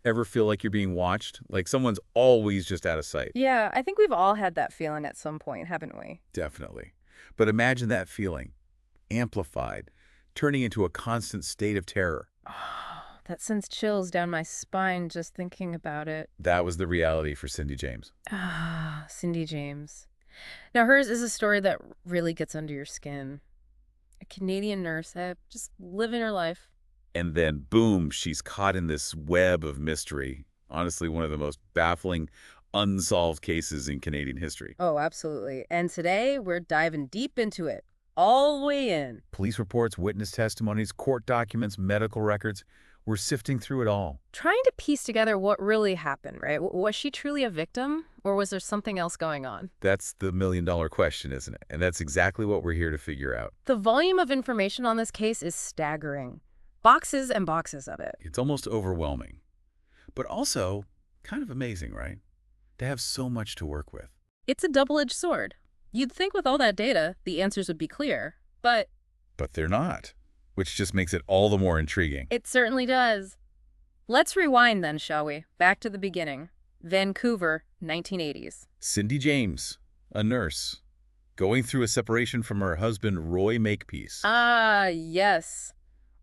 Ever feel like you're being watched? Like someone's always just out of sight? Yeah, I think we've all had that feeling at some point, haven't we? Definitely. But imagine that feeling, amplified, turning into a constant state of terror. Oh, that sends chills down my spine just thinking about it. That was the reality for Cindy James. Ah, Cindy James. Now, hers is a story that really gets under your skin. A Canadian nurse, just living her life. And then, boom, she's caught in this web of mystery. Honestly, one of the most baffling, unsolved cases in Canadian history. Oh, absolutely. And today we're diving deep into it, all the way in. Police reports, witness testimonies, court documents, medical records. We're sifting through it all. Trying to piece together what really happened, right? Was she truly a victim, or was there something else going on? That's the million-dollar question, isn't it? And that's exactly what we're here to figure out. The volume of information on this case is staggering. Boxes and boxes of it. It's almost overwhelming, but also kind of amazing, right? To have so much to work with. It's a double-edged sword. You'd think with all that data, the answers would be clear, but But they're not, which just makes it all the more intriguing. it certainly does. Let's rewind then, shall we? Back to the beginning. Vancouver, 1980s. Cindy James, a nurse, going through a separation from her husband, Roy Makepeace. Ah, yes.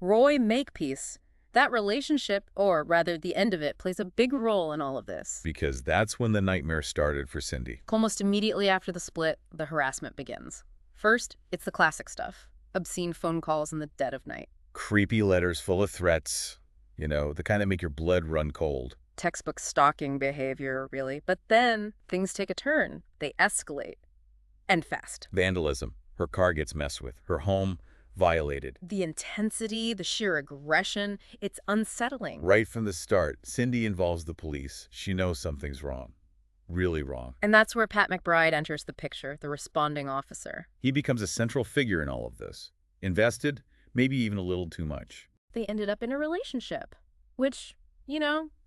Roy Makepeace. That relationship, or rather the end of it, plays a big role in all of this. Because that's when the nightmare started for Cindy. Almost immediately after the split, the harassment begins. First, it's the classic stuff. Obscene phone calls in the dead of night. Creepy letters full of threats, the kind that make your blood run cold. Textbook stalking behavior, really. But then things take a turn. They escalate. And fast. Vandalism. Her car gets messed with. Her home violated. The intensity, the sheer aggression, it's unsettling. Right from the start, Cindy involves the police. She knows something's wrong. Really wrong. And that's where Pat McBride enters the picture, the responding officer. He becomes a central figure in all of this. Invested, maybe even a little too much. They ended up in a relationship, which,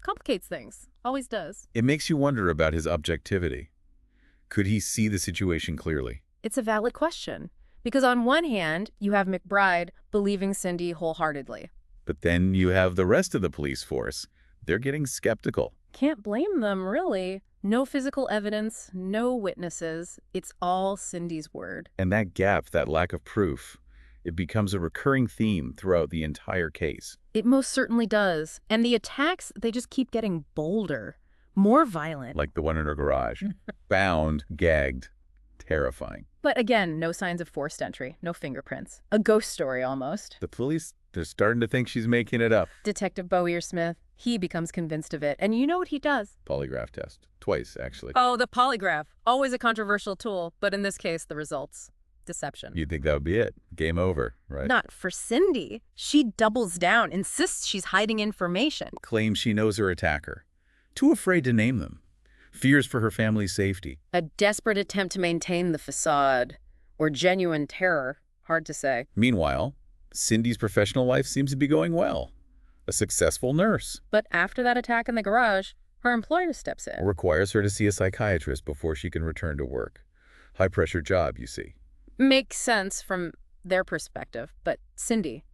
complicates things. Always does. It makes you wonder about his objectivity. Could he see the situation clearly? It's a valid question. Because on one hand, you have McBride believing Cindy wholeheartedly. But then you have the rest of the police force. They're getting skeptical. Can't blame them, really. No physical evidence, no witnesses. It's all Cindy's word. And that gap, that lack of proof, it becomes a recurring theme throughout the entire case. It most certainly does. And the attacks, they just keep getting bolder, more violent. Like the one in her garage. Bound, gagged, terrifying. But again, no signs of forced entry, no fingerprints. A ghost story almost. The police, they're starting to think she's making it up. Detective Bowyer Smith, he becomes convinced of it. And you know what he does? Polygraph test. Twice, actually. Oh, the polygraph. Always a controversial tool, but in this case, the results. Deception. You'd think that would be it. Game over, right? Not for Cindy. She doubles down, insists she's hiding information. Claims she knows her attacker. Too afraid to name them. Fears for her family's safety. A desperate attempt to maintain the facade. Or genuine terror. Hard to say. Meanwhile, Cindy's professional life seems to be going well. A successful nurse. But after that attack in the garage, her employer steps in. Requires her to see a psychiatrist before she can return to work. High-pressure job, you see. Makes sense from their perspective. But Cindy,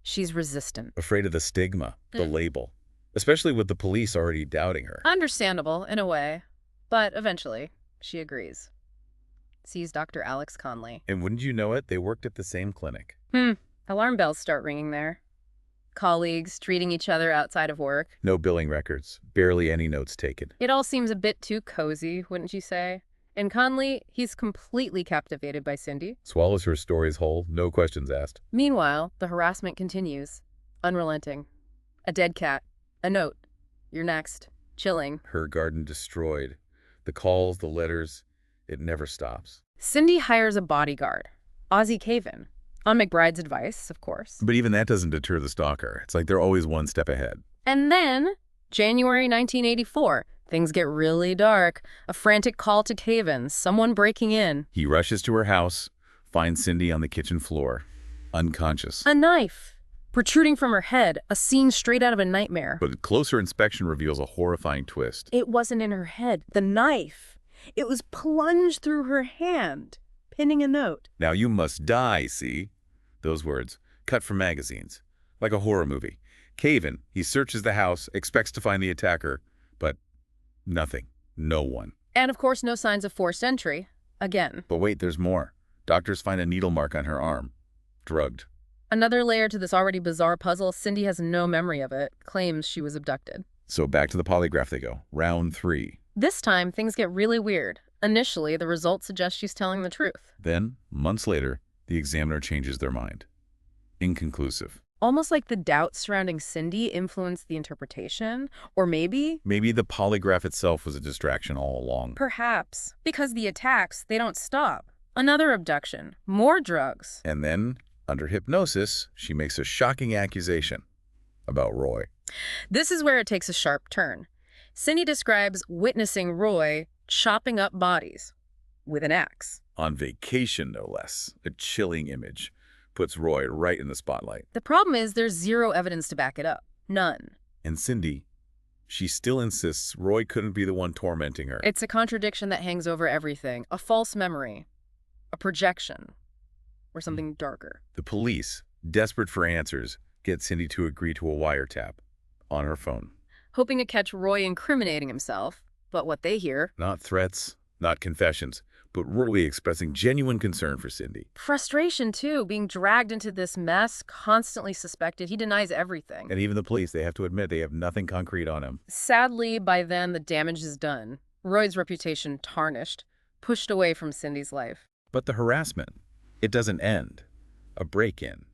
she's resistant. Afraid of the stigma, the label. Especially with the police already doubting her. Understandable, in a way. But eventually, she agrees. Sees Dr. Alex Conley. And wouldn't you know it, they worked at the same clinic. Alarm bells start ringing there. Colleagues treating each other outside of work. No billing records. Barely any notes taken. It all seems a bit too cozy, wouldn't you say? And Conley, he's completely captivated by Cindy. Swallows her stories whole, no questions asked. Meanwhile, the harassment continues. Unrelenting. A dead cat. A note. You're next. Chilling. Her garden destroyed. The calls, the letters, it never stops. Cindy hires a bodyguard. Ozzie Caven. On McBride's advice, of course. But even that doesn't deter the stalker. It's like they're always one step ahead. And then, January 1984, things get really dark. A frantic call to Caven, someone breaking in. He rushes to her house, finds Cindy on the kitchen floor, unconscious. A knife. Protruding from her head, a scene straight out of a nightmare. But closer inspection reveals a horrifying twist. It wasn't in her head. The knife. It was plunged through her hand, pinning a note. Now you must die, see? Those words, cut from magazines. Like a horror movie. cave in. He searches the house, expects to find the attacker, but nothing. No one. And of course, no signs of forced entry. Again. But wait, there's more. Doctors find a needle mark on her arm. Drugged. Another layer to this already bizarre puzzle. Cindy has no memory of it, claims she was abducted. So back to the polygraph they go. Round 3. This time, things get really weird. Initially, the results suggest she's telling the truth. Then, months later, the examiner changes their mind. Inconclusive. Almost like the doubts surrounding Cindy influenced the interpretation, or maybe... Maybe the polygraph itself was a distraction all along. Perhaps. Because the attacks, they don't stop. Another abduction. More drugs. And then, under hypnosis, she makes a shocking accusation about Roy. This is where it takes a sharp turn. Cindy describes witnessing Roy chopping up bodies with an axe. On vacation, no less. A chilling image. Puts Roy right in the spotlight. The problem is there's zero evidence to back it up. None. And Cindy, she still insists Roy couldn't be the one tormenting her. It's a contradiction that hangs over everything. A false memory. A projection. Or something darker. The police, desperate for answers, get Cindy to agree to a wiretap on her phone. Hoping to catch Roy incriminating himself. But what they hear... Not threats, not confessions, but Roy expressing genuine concern for Cindy. Frustration, too, being dragged into this mess, constantly suspected. He denies everything. And even the police, they have to admit they have nothing concrete on him. Sadly, by then, the damage is done. Roy's reputation tarnished, pushed away from Cindy's life. But the harassment, it doesn't end. A break-in.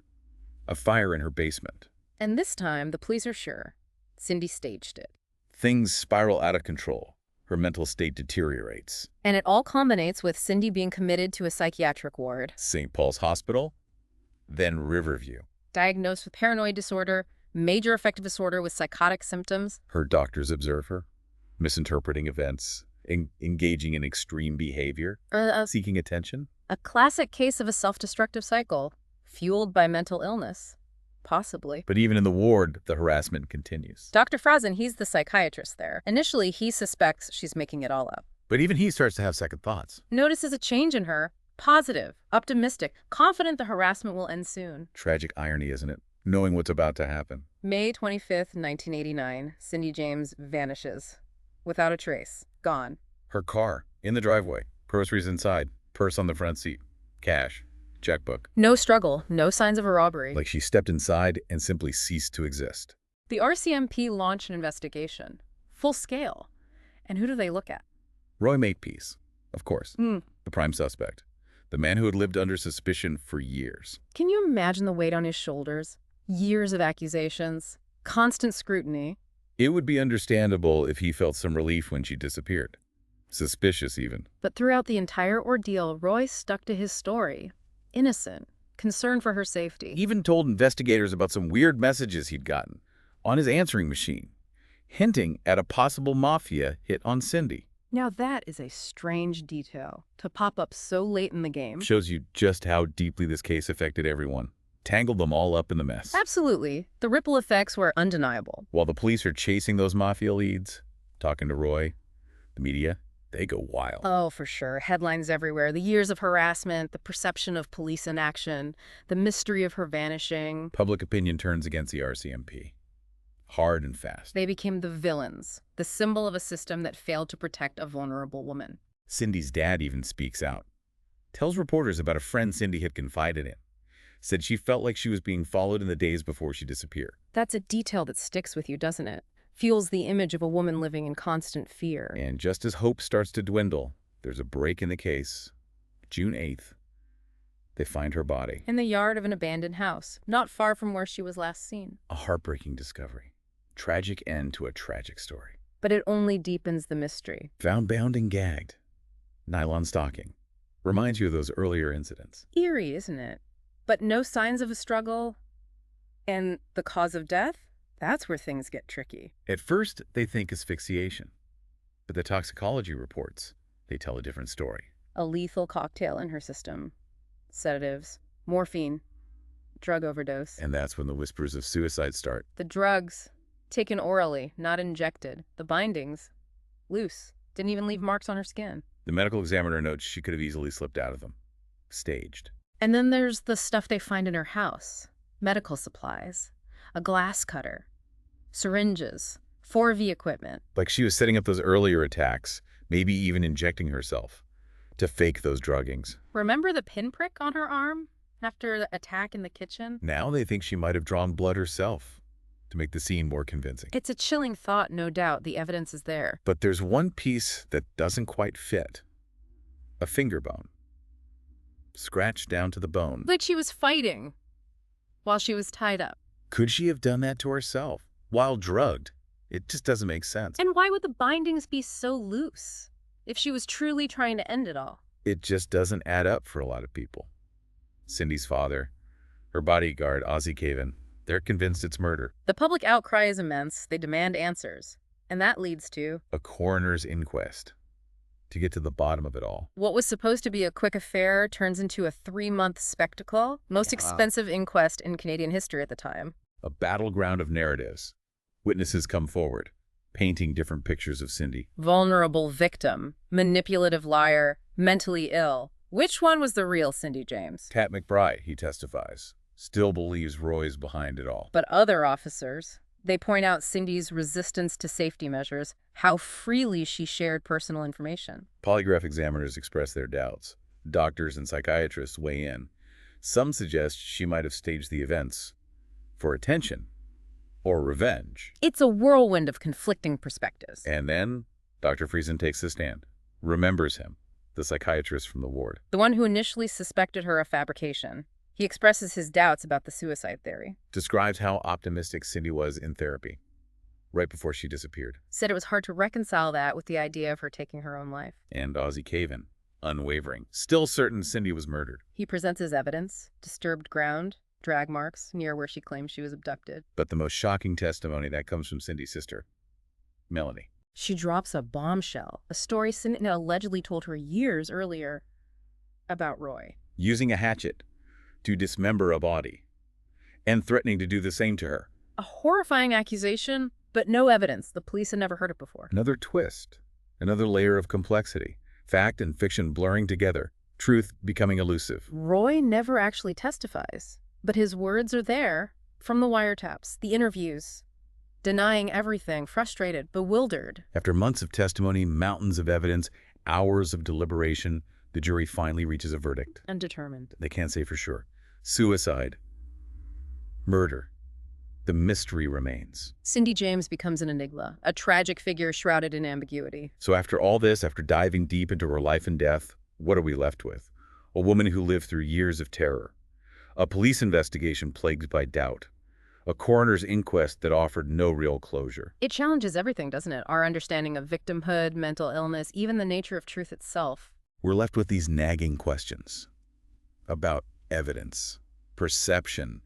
A fire in her basement. And this time, the police are sure. Cindy staged it. Things spiral out of control. Her mental state deteriorates. And it all culminates with Cindy being committed to a psychiatric ward. St. Paul's Hospital, then Riverview. Diagnosed with paranoid disorder, major affective disorder with psychotic symptoms. Her doctors observe her, misinterpreting events, engaging in extreme behavior, seeking attention. A classic case of a self-destructive cycle, fueled by mental illness. Possibly. But even in the ward, the harassment continues. Dr. Frazen, he's the psychiatrist there. Initially, he suspects she's making it all up. But even he starts to have second thoughts. Notices a change in her. Positive, optimistic, confident the harassment will end soon. Tragic irony, isn't it? Knowing what's about to happen. May 25th, 1989, Cindy James vanishes. Without a trace. Gone. Her car, in the driveway. Groceries inside. Purse on the front seat. Cash. Checkbook. No struggle, no signs of a robbery. Like she stepped inside and simply ceased to exist. The RCMP launched an investigation. Full scale. And who do they look at? Roy Makepeace, of course. The prime suspect. The man who had lived under suspicion for years. Can you imagine the weight on his shoulders? Years of accusations. Constant scrutiny. It would be understandable if he felt some relief when she disappeared. Suspicious, even. But throughout the entire ordeal, Roy stuck to his story. Innocent, concerned for her safety. Even told investigators about some weird messages he'd gotten on his answering machine, hinting at a possible mafia hit on Cindy. Now that is a strange detail to pop up so late in the game. Shows you just how deeply this case affected everyone. Tangled them all up in the mess. Absolutely. The ripple effects were undeniable. While the police are chasing those mafia leads, talking to Roy, the media, they go wild. Oh, for sure. Headlines everywhere. The years of harassment, the perception of police inaction, the mystery of her vanishing. Public opinion turns against the RCMP. Hard and fast. They became the villains, the symbol of a system that failed to protect a vulnerable woman. Cindy's dad even speaks out. Tells reporters about a friend Cindy had confided in. Said she felt like she was being followed in the days before she disappeared. That's a detail that sticks with you, doesn't it? Fuels the image of a woman living in constant fear. And just as hope starts to dwindle, there's a break in the case. June 8th, they find her body. In the yard of an abandoned house, not far from where she was last seen. A heartbreaking discovery. Tragic end to a tragic story. But it only deepens the mystery. Found bound and gagged. Nylon stocking. Reminds you of those earlier incidents. Eerie, isn't it? But no signs of a struggle. And the cause of death? That's where things get tricky. At first, they think asphyxiation. But the toxicology reports, they tell a different story. A lethal cocktail in her system. Sedatives, morphine, drug overdose. And that's when the whispers of suicide start. The drugs, taken orally, not injected. The bindings, loose. Didn't even leave marks on her skin. The medical examiner notes she could have easily slipped out of them. Staged. And then there's the stuff they find in her house. Medical supplies. A glass cutter. syringes, 4V equipment. Like she was setting up those earlier attacks, maybe even injecting herself to fake those druggings. Remember the pinprick on her arm after the attack in the kitchen? Now they think she might have drawn blood herself to make the scene more convincing. It's a chilling thought, no doubt. The evidence is there. But there's one piece that doesn't quite fit. A finger bone. Scratched down to the bone. Like she was fighting while she was tied up. Could she have done that to herself while drugged? It just doesn't make sense. And why would the bindings be so loose if she was truly trying to end it all? It just doesn't add up for a lot of people. Cindy's father, her bodyguard, Ozzie Caven, they're convinced it's murder. The public outcry is immense. They demand answers. And that leads to A coroner's inquest to get to the bottom of it all. what was supposed to be a quick affair turns into a 3-month spectacle. Most expensive inquest in Canadian history at the time. A battleground of narratives. Witnesses come forward, painting different pictures of Cindy. Vulnerable victim, manipulative liar, mentally ill. Which one was the real Cindy James? Tat McBride, he testifies, still believes Roy's behind it all. But other officers, they point out Cindy's resistance to safety measures, how freely she shared personal information. Polygraph examiners express their doubts. Doctors and psychiatrists weigh in. Some suggest she might have staged the events for attention or revenge. It's a whirlwind of conflicting perspectives. And then Dr. Friesen takes the stand, remembers him, the psychiatrist from the ward. The one who initially suspected her of fabrication. He expresses his doubts about the suicide theory. Describes how optimistic Cindy was in therapy right before she disappeared. Said it was hard to reconcile that with the idea of her taking her own life. And Ozzie Caven, unwavering, still certain Cindy was murdered. He presents his evidence, disturbed ground, drag marks near where she claimed she was abducted. But the most shocking testimony, that comes from Cindy's sister, Melanie. She drops a bombshell, a story Cindy allegedly told her years earlier about Roy. Using a hatchet to dismember a body and threatening to do the same to her. A horrifying accusation, but no evidence. The police had never heard it before. Another twist, another layer of complexity, fact and fiction blurring together, truth becoming elusive. Roy never actually testifies, but his words are there from the wiretaps, the interviews, denying everything, frustrated, bewildered. After months of testimony, mountains of evidence, hours of deliberation, the jury finally reaches a verdict. Undetermined. They can't say for sure. Suicide. Murder. The mystery remains. Cindy James becomes an enigma, a tragic figure shrouded in ambiguity. So after all this, after diving deep into her life and death, what are we left with? A woman who lived through years of terror. A police investigation plagued by doubt. A coroner's inquest that offered no real closure. It challenges everything, doesn't it? Our understanding of victimhood, mental illness, even the nature of truth itself. We're left with these nagging questions about evidence, perception,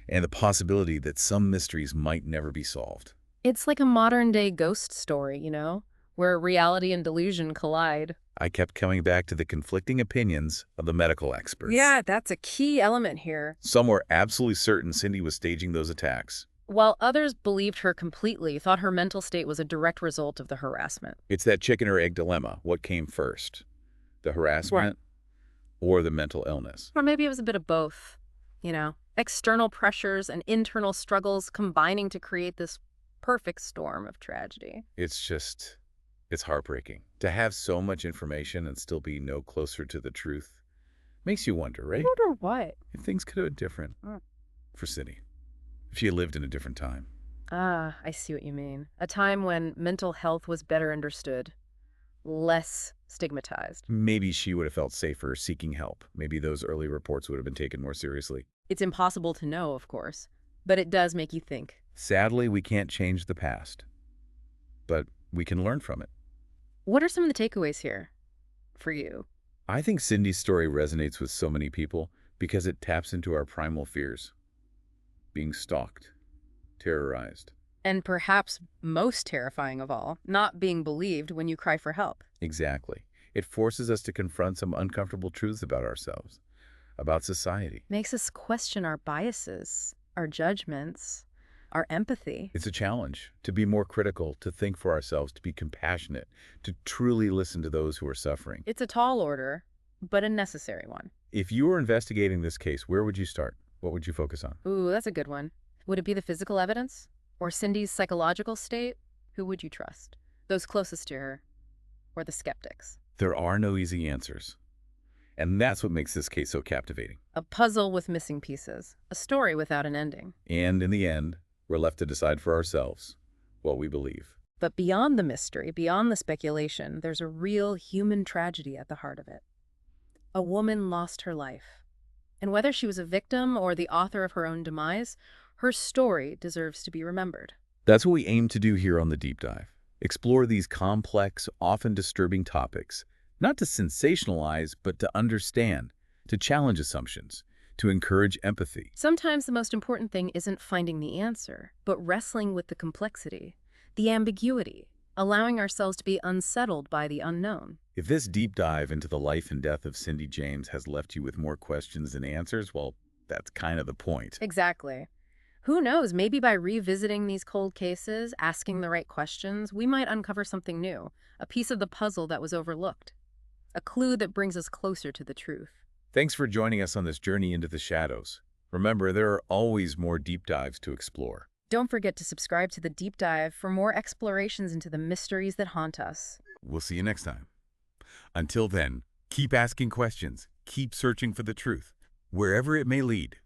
and the possibility that some mysteries might never be solved. It's like a modern-day ghost story, where reality and delusion collide. I kept coming back to the conflicting opinions of the medical experts. Yeah, that's a key element here. Some were absolutely certain Cindy was staging those attacks. While others believed her completely, thought her mental state was a direct result of the harassment. It's that chicken or egg dilemma. What came first? The harassment or the mental illness? Or maybe it was a bit of both, external pressures and internal struggles combining to create this perfect storm of tragedy. It's heartbreaking. To have so much information and still be no closer to the truth makes you wonder, right? I wonder what? If things could have been different for Cindy. If she had lived in a different time. Ah, I see what you mean. A time when mental health was better understood, less stigmatized. Maybe she would have felt safer seeking help. Maybe those early reports would have been taken more seriously. It's impossible to know, of course, but it does make you think. Sadly, we can't change the past, but we can learn from it. What are some of the takeaways here for you? I think Cindy's story resonates with so many people because it taps into our primal fears. Being stalked, terrorized. And perhaps most terrifying of all, not being believed when you cry for help. Exactly. It forces us to confront some uncomfortable truths about ourselves, about society. Makes us question our biases, our judgments, our empathy. It's a challenge to be more critical, to think for ourselves, to be compassionate, to truly listen to those who are suffering. It's a tall order, but a necessary one. If you were investigating this case, where would you start? What would you focus on? Ooh, that's a good one. Would it be the physical evidence? Or Cindy's psychological state? Who would you trust? Those closest to her, or the skeptics? There are no easy answers. And that's what makes this case so captivating. A puzzle with missing pieces, a story without an ending. And in the end, we're left to decide for ourselves what we believe. But beyond the mystery, beyond the speculation, there's a real human tragedy at the heart of it. A woman lost her life. And whether she was a victim or the author of her own demise, her story deserves to be remembered. That's what we aim to do here on The Deep Dive. Explore these complex, often disturbing topics, not to sensationalize, but to understand, to challenge assumptions, to encourage empathy. Sometimes the most important thing isn't finding the answer, but wrestling with the complexity, the ambiguity, allowing ourselves to be unsettled by the unknown. If this deep dive into the life and death of Cindy James has left you with more questions than answers, well, that's kind of the point. Exactly. Who knows, maybe by revisiting these cold cases, asking the right questions, we might uncover something new, a piece of the puzzle that was overlooked, a clue that brings us closer to the truth. Thanks for joining us on this journey into the shadows. Remember, there are always more deep dives to explore. Don't forget to subscribe to The Deep Dive for more explorations into the mysteries that haunt us. We'll see you next time. Until then, keep asking questions, keep searching for the truth, wherever it may lead.